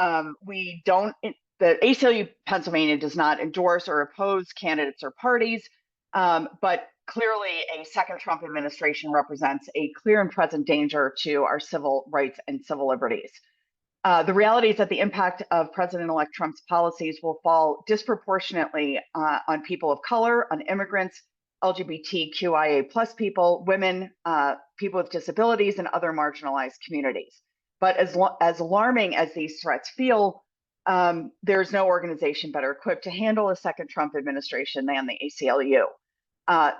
the ACLU Pennsylvania does not endorse or oppose candidates or parties, but clearly a second Trump administration represents a clear and present danger to our civil rights and civil liberties. The reality is that the impact of President-elect Trump's policies will fall disproportionately on people of color, on immigrants, LGBTQIA+ people, women, people with disabilities, and other marginalized communities. But as alarming as these threats feel, there's no organization better equipped to handle a second Trump administration than the ACLU.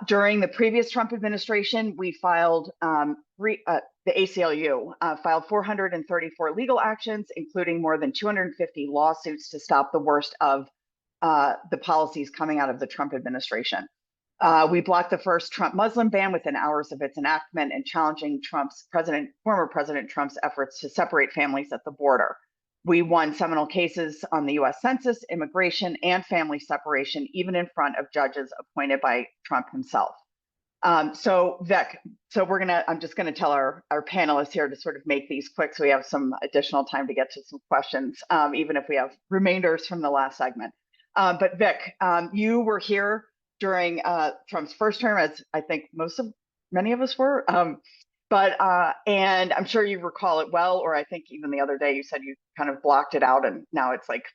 During the previous Trump administration, we filed, the ACLU filed 434 legal actions, including more than 250 lawsuits to stop the worst of the policies coming out of the Trump administration. We blocked the first Trump Muslim ban within hours of its enactment and challenging former President Trump's efforts to separate families at the border. We won seminal cases on the US Census, immigration, and family separation, even in front of judges appointed by Trump himself. So Vic, I'm just gonna tell our panelists here to sort of make these quick so we have some additional time to get to some questions, even if we have remainders from the last segment. But Vic, you were here during Trump's first term, as I think many of us were. And I'm sure you recall it well, or I think even the other day you said you kind of blocked it out and now it's like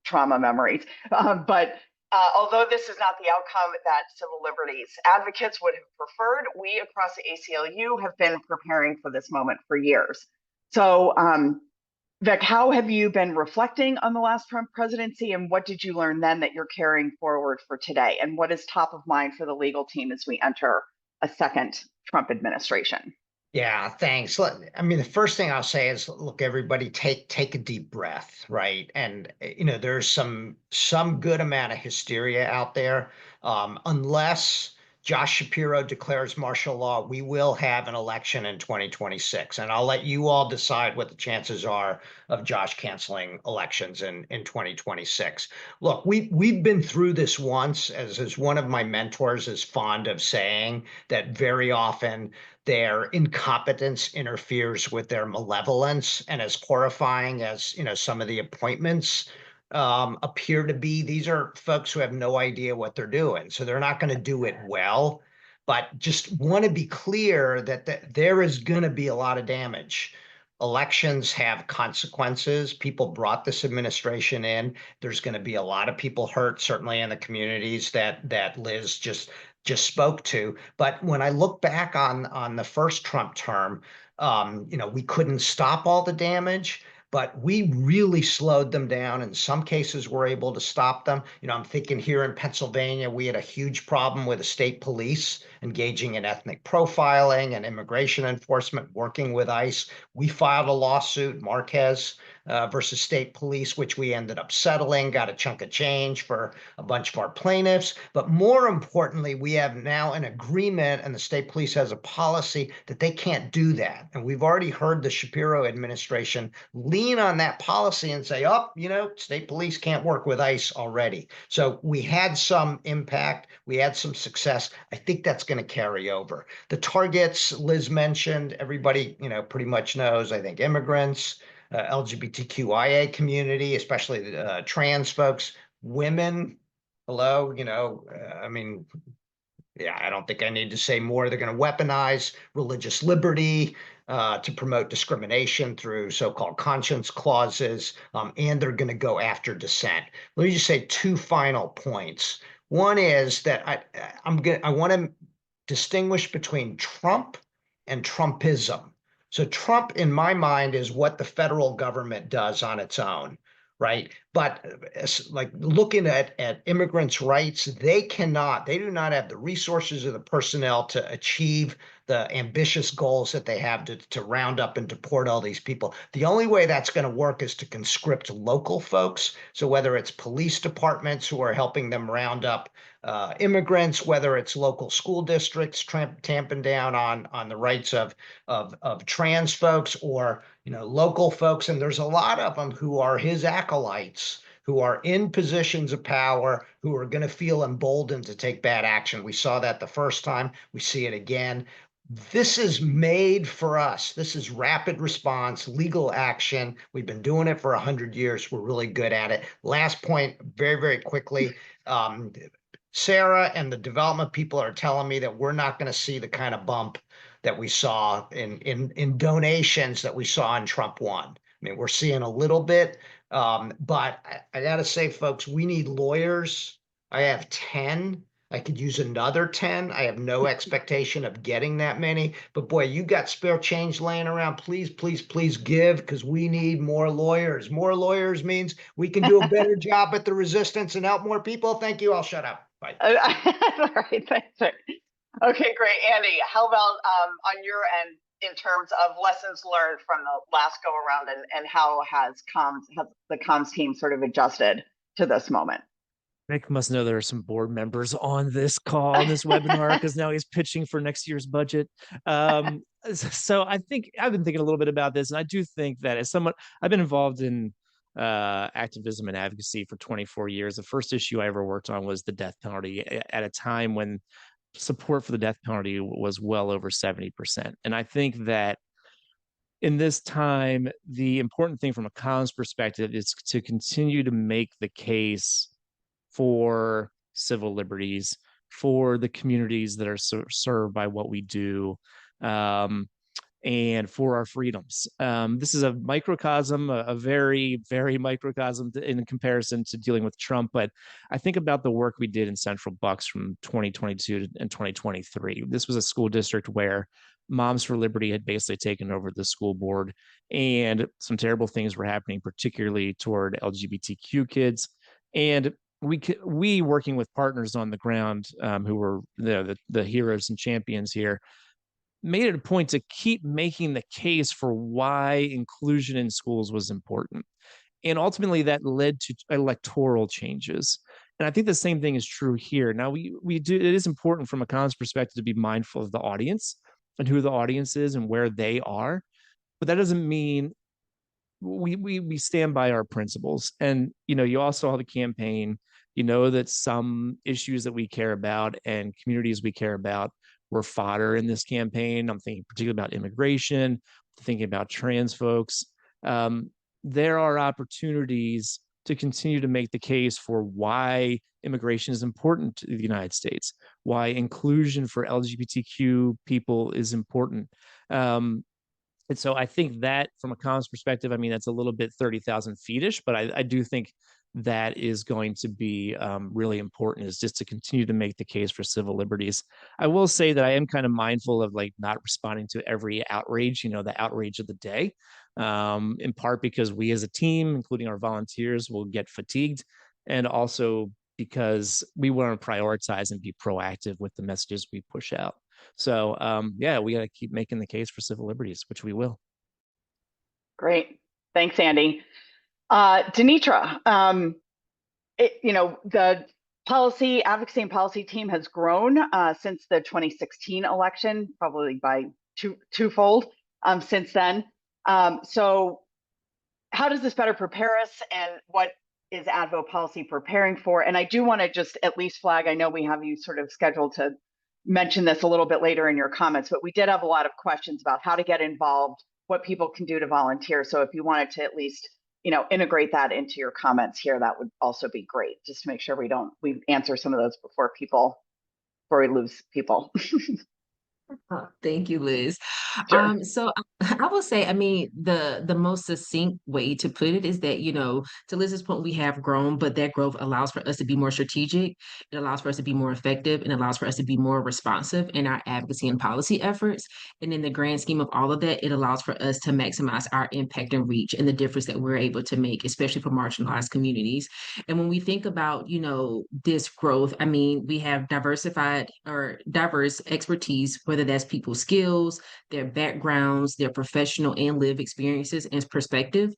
trauma memories. But although this is not the outcome that civil liberties advocates would have preferred, we across the ACLU have been preparing for this moment for years. So Vic, how have you been reflecting on the last Trump presidency, and what did you learn then that you're carrying forward for today? And what is top of mind for the legal team as we enter a second Trump administration? Yeah, thanks. I mean, the first thing I'll say is, look, everybody take a deep breath, right? And you know, there's some good amount of hysteria out there. Unless Josh Shapiro declares martial law, we will have an election in 2026. And I'll let you all decide what the chances are of Josh canceling elections in 2026. Look, we've been through this once, as one of my mentors is fond of saying, that very often their incompetence interferes with their malevolence. And as horrifying as, some of the appointments appear to be, these are folks who have no idea what they're doing. So they're not going to do it well, but just want to be clear that there is going to be a lot of damage. Elections have consequences. People brought this administration in. There's going to be a lot of people hurt, certainly in the communities that Liz just spoke to. But when I look back on the first Trump term, we couldn't stop all the damage, but we really slowed them down. In some cases, we're able to stop them. I'm thinking here in Pennsylvania, we had a huge problem with the state police engaging in ethnic profiling and immigration enforcement, working with ICE. We filed a lawsuit, Marquez versus state police, which we ended up settling, got a chunk of change for a bunch of our plaintiffs. But more importantly, we have now an agreement, and the state police has a policy that they can't do that. And we've already heard the Shapiro administration lean on that policy and say, state police can't work with ICE already. So we had some impact. We had some success. I think that's going to carry over. The targets Liz mentioned, everybody, pretty much knows, I think immigrants, LGBTQIA community, especially trans folks, women. Hello, I don't think I need to say more. They're going to weaponize religious liberty to promote discrimination through so-called conscience clauses, and they're going to go after dissent. Let me just say two final points. One is that I want to distinguish between Trump and Trumpism. So Trump, in my mind, is what the federal government does on its own, right? But like looking at immigrants' rights, they do not have the resources or the personnel to achieve the ambitious goals that they have to round up and deport all these people. The only way that's going to work is to conscript local folks. So whether it's police departments who are helping them round up immigrants, whether it's local school districts tamping down on the rights of trans folks, or local folks, and there's a lot of them who are his acolytes, who are in positions of power, who are going to feel emboldened to take bad action. We saw that the first time. We see it again. This is made for us. This is rapid response, legal action. We've been doing it for 100 years. We're really good at it. Last point, very, very quickly. Sarah and the development people are telling me that we're not going to see the kind of bump that we saw in donations that we saw in Trump 1. I mean, we're seeing a little bit, but I got to say, folks, we need lawyers. I have 10. I could use another 10. I have no expectation of getting that many, but boy, you got spare change laying around. Please, please, please give, because we need more lawyers. More lawyers means we can do a better job at the resistance and help more people. Thank you. I'll shut up. Bye. All right, thanks. Okay, great. Andy, how about on your end in terms of lessons learned from the last go around, and how has the comms team sort of adjusted to this moment? Nick must know there are some board members on this call, this webinar, because now he's pitching for next year's budget. So I think I've been thinking a little bit about this, and I do think that as someone, I've been involved in activism and advocacy for 24 years. The first issue I ever worked on was the death penalty at a time when support for the death penalty was well over 70%. And I think that in this time, the important thing from a comms perspective is to continue to make the case for civil liberties, for the communities that are served by what we do, and for our freedoms. This is a microcosm, a very, very microcosm in comparison to dealing with Trump. But I think about the work we did in Central Bucks from 2022 and 2023. This was a school district where Moms for Liberty had basically taken over the school board, and some terrible things were happening, particularly toward LGBTQ kids. And we working with partners on the ground, who were the heroes and champions here, made it a point to keep making the case for why inclusion in schools was important. And ultimately that led to electoral changes. And I think the same thing is true here. Now, we do, it is important from a comms perspective to be mindful of the audience and who the audience is and where they are. But that doesn't mean we stand by our principles. And, you all saw the campaign, that some issues that we care about and communities we care about were fodder in this campaign. I'm thinking particularly about immigration, thinking about trans folks. There are opportunities to continue to make the case for why immigration is important to the United States, why inclusion for LGBTQ people is important. And so I think that from a comms perspective, I mean, that's a little bit 30,000 feet-ish, but I do think that is going to be really important, is just to continue to make the case for civil liberties. I will say that I am kind of mindful of like not responding to every outrage, the outrage of the day, in part because we as a team, including our volunteers, will get fatigued, and also because we want to prioritize and be proactive with the messages we push out. So yeah, we got to keep making the case for civil liberties, which we will. Great. Thanks, Andy. Danitra, the policy, advocacy and policy team has grown since the 2016 election, probably by twofold since then. So how does this better prepare us, and what is Advo Policy preparing for? And I do want to just at least flag, I know we have you sort of scheduled to mention this a little bit later in your comments, but we did have a lot of questions about how to get involved, what people can do to volunteer. So if you wanted to at least, integrate that into your comments here, that would also be great, just to make sure we answer some of those before we lose people. Thank you, Liz. Sure. So I will say, I mean, the most succinct way to put it is that, to Liz's point, we have grown, but that growth allows for us to be more strategic. It allows for us to be more effective, and allows for us to be more responsive in our advocacy and policy efforts. And in the grand scheme of all of that, it allows for us to maximize our impact and reach and the difference that we're able to make, especially for marginalized communities. And when we think about, this growth, I mean, we have diverse expertise, whether that's people's skills, their backgrounds, their professional and lived experiences and perspective.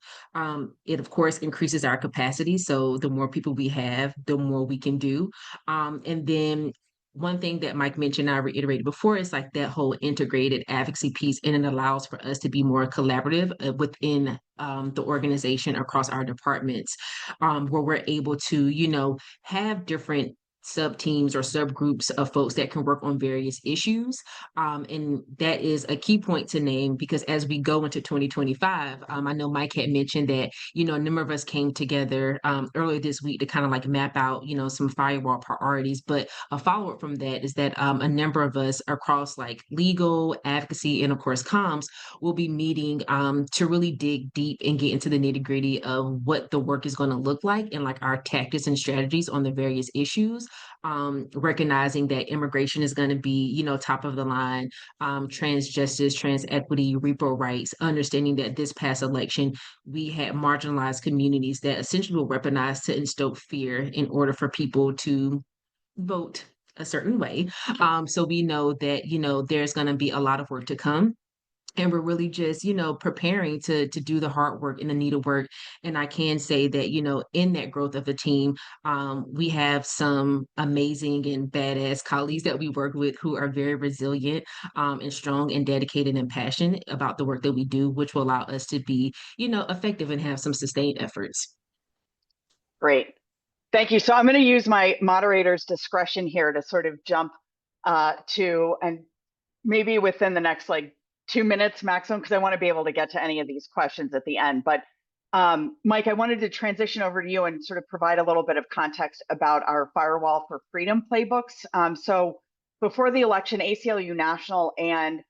It, of course, increases our capacity. So the more people we have, the more we can do. And then one thing that Mike mentioned, I reiterated before, is like that whole integrated advocacy piece, and it allows for us to be more collaborative within the organization across our departments, where we're able to, have different sub teams or subgroups of folks that can work on various issues. And that is a key point to name, because as we go into 2025, I know Mike had mentioned that, a number of us came together earlier this week to kind of like map out, some firewall priorities. But a follow-up from that is that a number of us across like legal, advocacy, and of course comms will be meeting to really dig deep and get into the nitty-gritty of what the work is going to look like, and like our tactics and strategies on the various issues. Recognizing that immigration is going to be, top of the line, trans justice, trans equity, repo rights, understanding that this past election, we had marginalized communities that essentially were weaponized to instill fear in order for people to vote a certain way. So we know that, there's going to be a lot of work to come. And we're really just, preparing to do the hard work and the needed work. And I can say that, in that growth of the team, we have some amazing and badass colleagues that we work with who are very resilient and strong and dedicated and passionate about the work that we do, which will allow us to be, effective and have some sustained efforts. Great. Thank you. So I'm going to use my moderator's discretion here to sort of jump to, and maybe within the next 2 minutes maximum, because I want to be able to get to any of these questions at the end. But Mike, I wanted to transition over to you and sort of provide a little bit of context about our Firewall for Freedom playbooks. So before the election, ACLU National and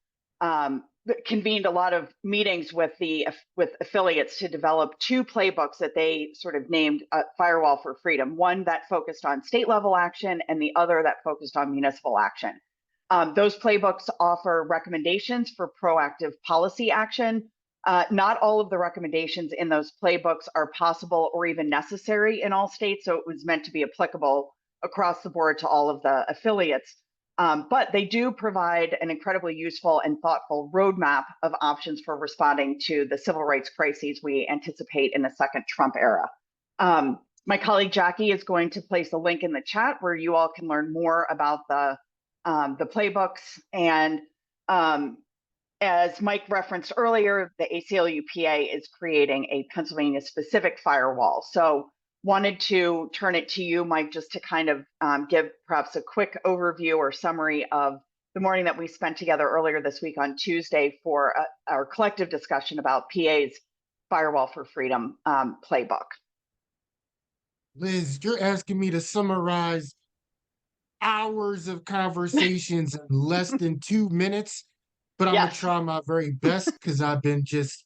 convened a lot of meetings with affiliates to develop 2 playbooks that they sort of named Firewall for Freedom. One that focused on state level action, and the other that focused on municipal action. Those playbooks offer recommendations for proactive policy action. Not all of the recommendations in those playbooks are possible or even necessary in all states, so it was meant to be applicable across the board to all of the affiliates. But they do provide an incredibly useful and thoughtful roadmap of options for responding to the civil rights crises we anticipate in the second Trump era. My colleague Jackie is going to place a link in the chat where you all can learn more about the playbooks. And as Mike referenced earlier, the ACLU-PA is creating a Pennsylvania specific firewall. So wanted to turn it to you, Mike, just to kind of give perhaps a quick overview or summary of the morning that we spent together earlier this week on Tuesday for our collective discussion about PA's Firewall for Freedom playbook. Liz, you're asking me to summarize hours of conversations in less than 2 minutes, but I'm gonna Yes. try my very best because I've been just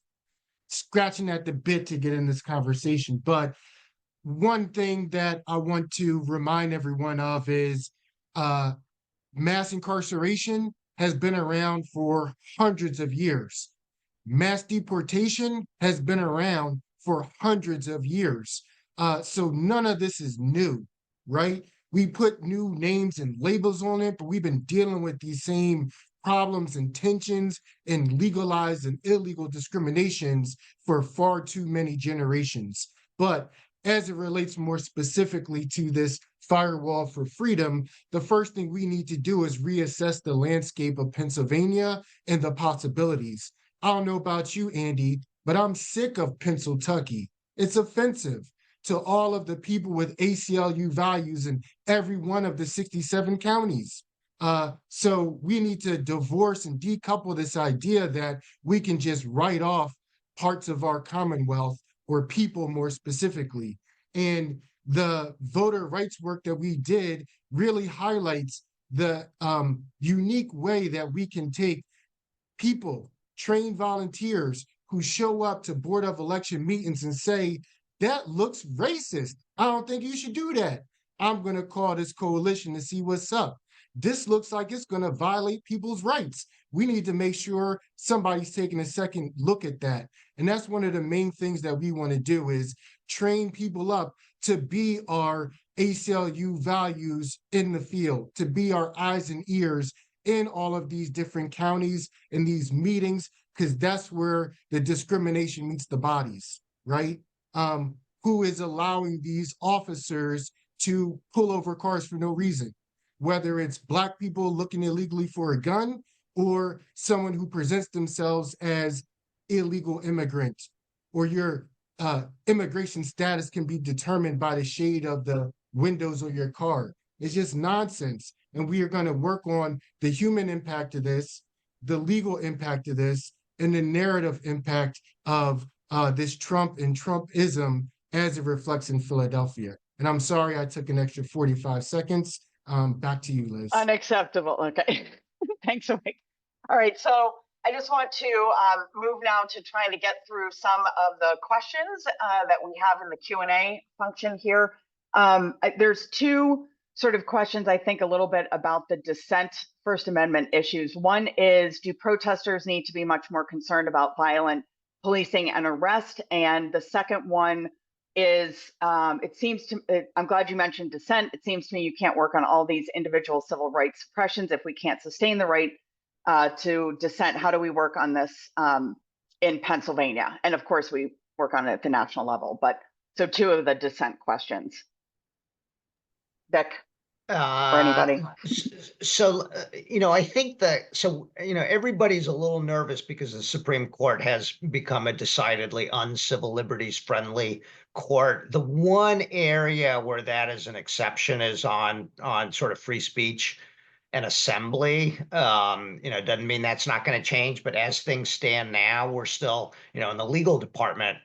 scratching at the bit to get in this conversation. But one thing that I want to remind everyone of is mass incarceration has been around for hundreds of years. Mass deportation has been around for hundreds of years. So none of this is new, right? We put new names and labels on it, but we've been dealing with these same problems and tensions and legalized and illegal discriminations for far too many generations. But as it relates more specifically to this firewall for freedom, the first thing we need to do is reassess the landscape of Pennsylvania and the possibilities. I don't know about you, Andy, but I'm sick of Pennsylvania. It's offensive to all of the people with ACLU values in every one of the 67 counties. So we need to divorce and decouple this idea that we can just write off parts of our Commonwealth or people more specifically. And the voter rights work that we did really highlights the unique way that we can take people, trained volunteers who show up to Board of Election meetings and say, that looks racist. I don't think you should do that. I'm going to call this coalition to see what's up. This looks like it's going to violate people's rights. We need to make sure somebody's taking a second look at that. And that's one of the main things that we want to do is train people up to be our ACLU values in the field, to be our eyes and ears in all of these different counties, in these meetings, because that's where the discrimination meets the bodies, right? Who is allowing these officers to pull over cars for no reason, whether it's Black people looking illegally for a gun or someone who presents themselves as illegal immigrant, or your immigration status can be determined by the shade of the windows of your car. It's just nonsense. And we are going to work on the human impact of this, the legal impact of this, and the narrative impact of this Trump and Trumpism as it reflects in Philadelphia. And I'm sorry I took an extra 45 seconds. Back to you, Liz. Unacceptable. Okay. Thanks, Mike. All right. So I just want to move now to trying to get through some of the questions that we have in the Q&A function here. There's two sort of questions, I think, a little bit about the dissent First Amendment issues. One is, do protesters need to be much more concerned about violent policing and arrest? And the second one is, it seems to, I'm glad you mentioned dissent. It seems to me you can't work on all these individual civil rights suppressions if we can't sustain the right to dissent. How do we work on this in Pennsylvania? And of course, we work on it at the national level. But so two of the dissent questions. Vic? Or anybody? So, I think that, everybody's a little nervous because the Supreme Court has become a decidedly uncivil liberties friendly court. The one area where that is an exception is on sort of free speech and assembly. Doesn't mean that's not going to change, but as things stand now, we're still, in the legal department,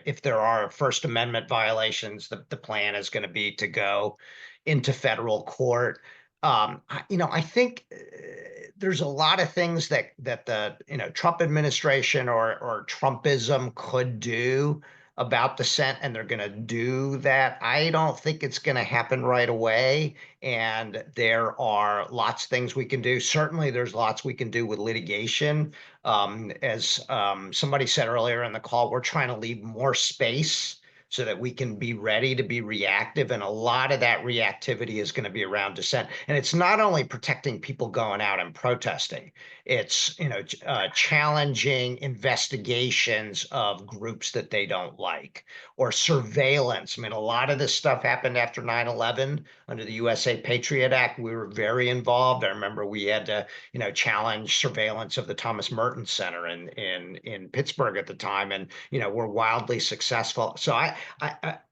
if there are First Amendment violations, the plan is going to be to go into federal court. I think there's a lot of things that the Trump administration or Trumpism could do about dissent, and they're going to do that. I don't think it's going to happen right away. And there are lots of things we can do. Certainly, there's lots we can do with litigation. As somebody said earlier in the call, we're trying to leave more space so that we can be ready to be reactive. And a lot of that reactivity is going to be around dissent. And it's not only protecting people going out and protesting, it's, challenging investigations of groups that they don't like, or surveillance. I mean, a lot of this stuff happened after 9/11 under the USA Patriot Act. We were very involved. I remember we had to, challenge surveillance of the Thomas Merton Center in Pittsburgh at the time, and we're wildly successful. So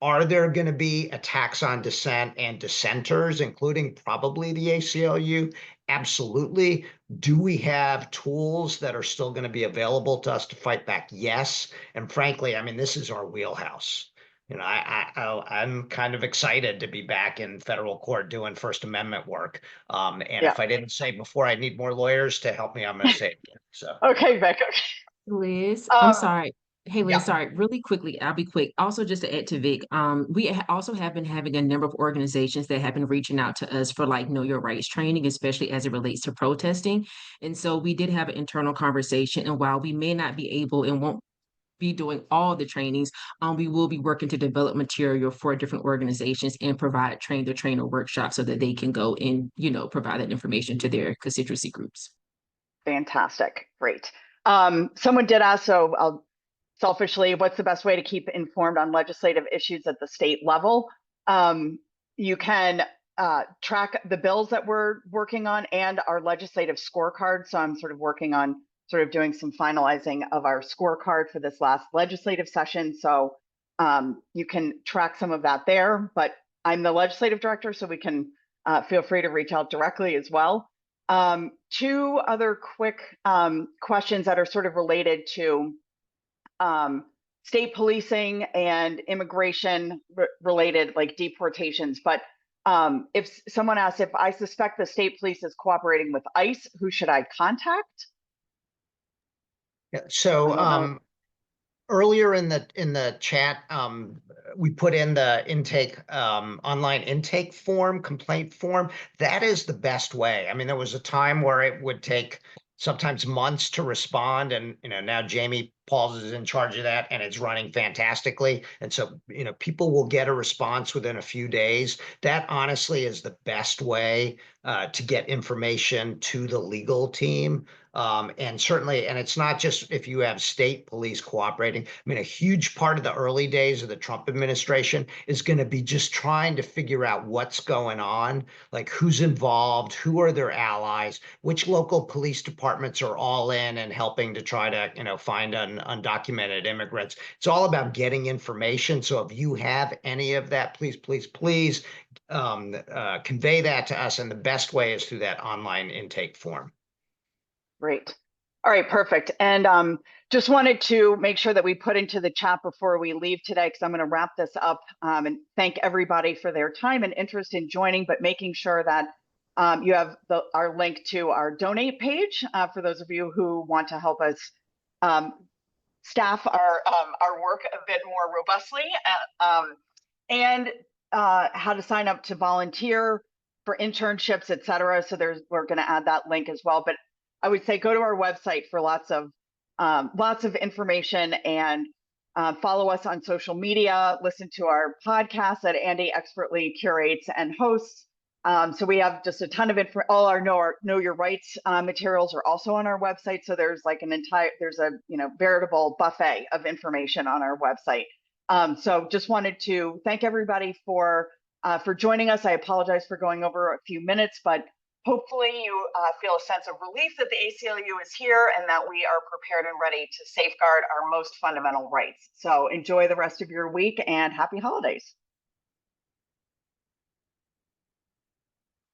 are there going to be attacks on dissent and dissenters, including probably the ACLU? Absolutely. Do we have tools that are still going to be available to us to fight back? Yes. And frankly, I mean, this is our wheelhouse. I'm kind of excited to be back in federal court doing First Amendment work. And if I didn't say before, I need more lawyers to help me, I'm going to say it again. So Okay, Vic. Liz, I'm Um, sorry. Hey, Liz, yeah. sorry, really quickly, I'll be quick. Also, just to add to Vic, also have been having a number of organizations that have been reaching out to us for like know your rights training, especially as it relates to protesting. And so we did have an internal conversation. And while we may not be able and won't be doing all the trainings, we will be working to develop material for different organizations and provide train the trainer workshops so that they can go and, provide that information to their constituency groups. Fantastic. Great. Someone did ask, so I'll selfishly, what's the best way to keep informed on legislative issues at the state level? You can track the bills that we're working on and our legislative scorecard. So I'm sort of working on doing some finalizing of our scorecard for this last legislative session. So you can track some of that there, but I'm the legislative director, so we can feel free to reach out directly as well. Two other quick questions that are sort of related to state policing and immigration related, like deportations. But if someone asks, if I suspect the state police is cooperating with ICE, who should I contact? Yeah. So earlier in the chat, we put in the intake online intake form, complaint form. That is the best way. I mean, there was a time where it would take sometimes months to respond, and now Jamie Pauls is in charge of that, and it's running fantastically. And so people will get a response within a few days. That honestly is the best way to get information to the legal team. And certainly, and it's not just if you have state police cooperating. I mean, a huge part of the early days of the Trump administration is going to be just trying to figure out what's going on, like who's involved, who are their allies, which local police departments are all in and helping to try to, find undocumented immigrants. It's all about getting information. So if you have any of that, please convey that to us. And the best way is through that online intake form. Great. All right, perfect. And just wanted to make sure that we put into the chat before we leave today, because I'm going to wrap this up and thank everybody for their time and interest in joining, but making sure that you have our link to our donate page for those of you who want to help us staff our work a bit more robustly, and how to sign up to volunteer for internships, et cetera. So we're going to add that link as well. But I would say go to our website for lots of information, and follow us on social media, listen to our podcast that Andy expertly curates and hosts. So we have just a ton of info. All our know your rights materials are also on our website. So there's like there's a veritable buffet of information on our website. So just wanted to thank everybody for joining us. I apologize for going over a few minutes, but hopefully you feel a sense of relief that the ACLU is here and that we are prepared and ready to safeguard our most fundamental rights. So enjoy the rest of your week and happy holidays.